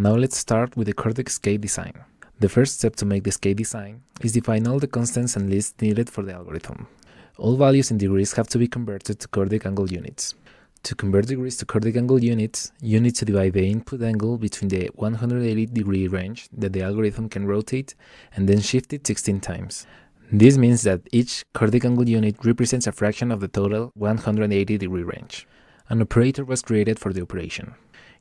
Now let's start with the CORDIC SCADE design. The first step to make the SCADE design is define all the constants and lists needed for the algorithm. All values in degrees have to be converted to CORDIC angle units. To convert degrees to CORDIC angle units, you need to divide the input angle between the 180-degree range that the algorithm can rotate and then shift it 16 times. This means that each CORDIC angle unit represents a fraction of the total 180-degree range. An operator was created for the operation.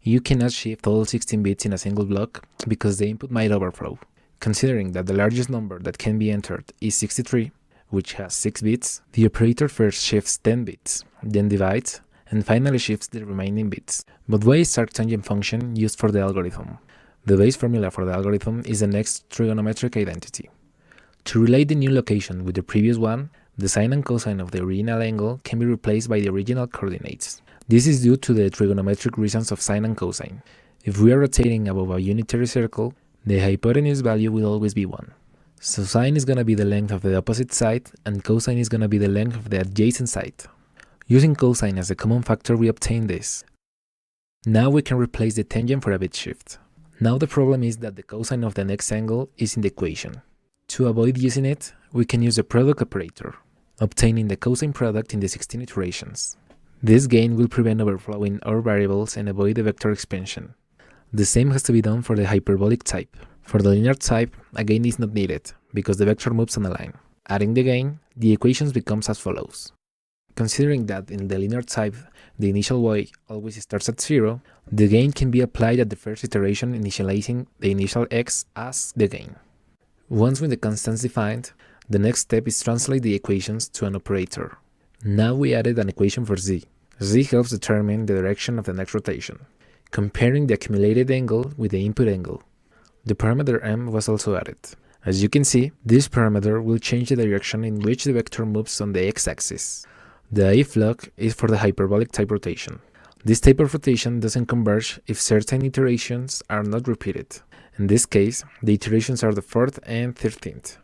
You cannot shift all 16 bits in a single block because the input might overflow. Considering that the largest number that can be entered is 63, which has 6 bits, the operator first shifts 10 bits, then divides, and finally shifts the remaining bits. But why is arctangent function used for the algorithm? The base formula for the algorithm is the next trigonometric identity. To relate the new location with the previous one, the sine and cosine of the original angle can be replaced by the original coordinates. This is due to the trigonometric reasons of sine and cosine. If we are rotating above a unitary circle, the hypotenuse value will always be 1. So sine is going to be the length of the opposite side and cosine is going to be the length of the adjacent side. Using cosine as a common factor, we obtain this. Now we can replace the tangent for a bit shift. Now the problem is that the cosine of the next angle is in the equation. To avoid using it, we can use the product operator, obtaining the cosine product in the 16 iterations. This gain will prevent overflowing our variables and avoid the vector expansion. The same has to be done for the hyperbolic type. For the linear type, a gain is not needed, because the vector moves on a line. Adding the gain, the equations becomes as follows. Considering that in the linear type, the initial y always starts at 0, the gain can be applied at the first iteration, initializing the initial x as the gain. Once with the constants defined, the next step is translate the equations to an operator. Now we added an equation for z. Z helps determine the direction of the next rotation, comparing the accumulated angle with the input angle. The parameter m was also added. As you can see, this parameter will change the direction in which the vector moves on the x-axis. The if log is for the hyperbolic type rotation. This type of rotation doesn't converge if certain iterations are not repeated. In this case, the iterations are the 4th and 13th.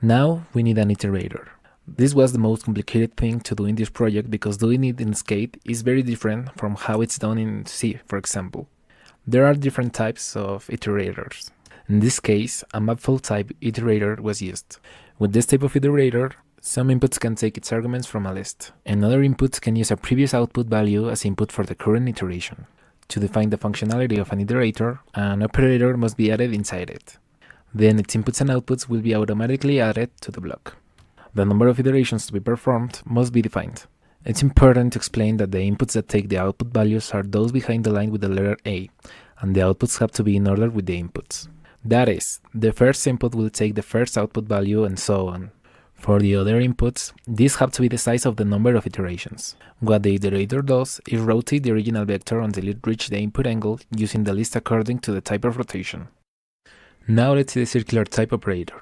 Now we need an iterator. This was the most complicated thing to do in this project because doing it in SCADE is very different from how it's done in C, for example. There are different types of iterators. In this case, a mapful type iterator was used. With this type of iterator, some inputs can take its arguments from a list, and other inputs can use a previous output value as input for the current iteration. To define the functionality of an iterator, an operator must be added inside it. Then its inputs and outputs will be automatically added to the block. The number of iterations to be performed must be defined. It's important to explain that the inputs that take the output values are those behind the line with the letter A, and the outputs have to be in order with the inputs. That is, the first input will take the first output value and so on. For the other inputs, these have to be the size of the number of iterations. What the iterator does is rotate the original vector until it reaches the input angle using the list according to the type of rotation. Now let's see the circular type operator.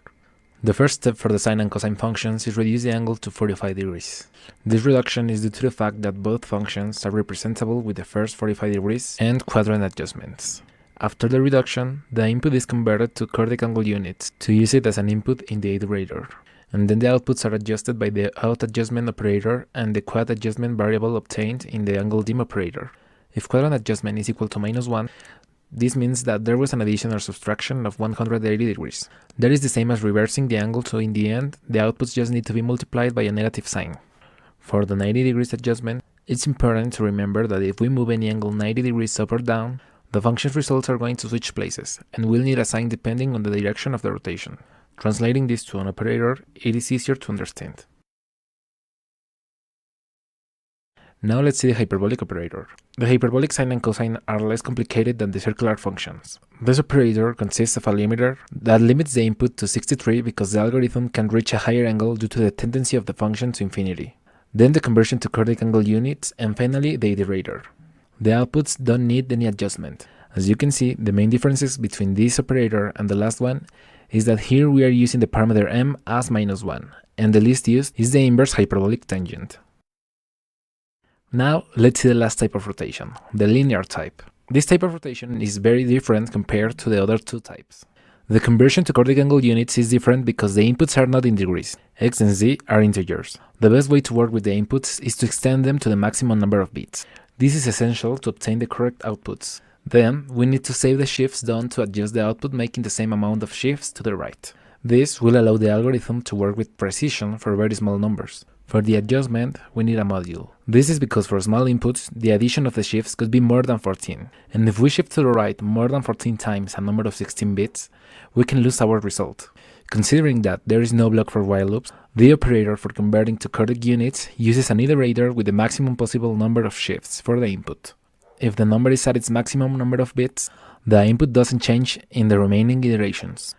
The first step for the sine and cosine functions is reduce the angle to 45 degrees. This reduction is due to the fact that both functions are representable with the first 45 degrees and quadrant adjustments. After the reduction, the input is converted to CORDIC angle units to use it as an input in the iterator. And then the outputs are adjusted by the out adjustment operator and the quad adjustment variable obtained in the angle dim operator. If quadrant adjustment is equal to -1, this means that there was an addition or subtraction of 180 degrees. That is the same as reversing the angle, so in the end, the outputs just need to be multiplied by a negative sign. For the 90 degrees adjustment, it's important to remember that if we move any angle 90 degrees up or down, the function's results are going to switch places, and we'll need a sign depending on the direction of the rotation. Translating this to an operator, it is easier to understand. Now let's see the hyperbolic operator. The hyperbolic sine and cosine are less complicated than the circular functions. This operator consists of a limiter that limits the input to 63 because the algorithm can reach a higher angle due to the tendency of the function to infinity. Then the conversion to CORDIC angle units, and finally the iterator. The outputs don't need any adjustment. As you can see, the main differences between this operator and the last one is that here we are using the parameter m as -1, and the list used is the inverse hyperbolic tangent. Now let's see the last type of rotation, the linear type. This type of rotation is very different compared to the other two types. The conversion to CORDIC angle units is different because the inputs are not in degrees. X and Z are integers. The best way to work with the inputs is to extend them to the maximum number of bits. This is essential to obtain the correct outputs. Then, we need to save the shifts done to adjust the output, making the same amount of shifts to the right. This will allow the algorithm to work with precision for very small numbers. For the adjustment, we need a module. This is because for small inputs, the addition of the shifts could be more than 14, and if we shift to the right more than 14 times a number of 16 bits, we can lose our result. Considering that there is no block for while loops, the operator for converting to CORDIC units uses an iterator with the maximum possible number of shifts for the input. If the number is at its maximum number of bits, the input doesn't change in the remaining iterations.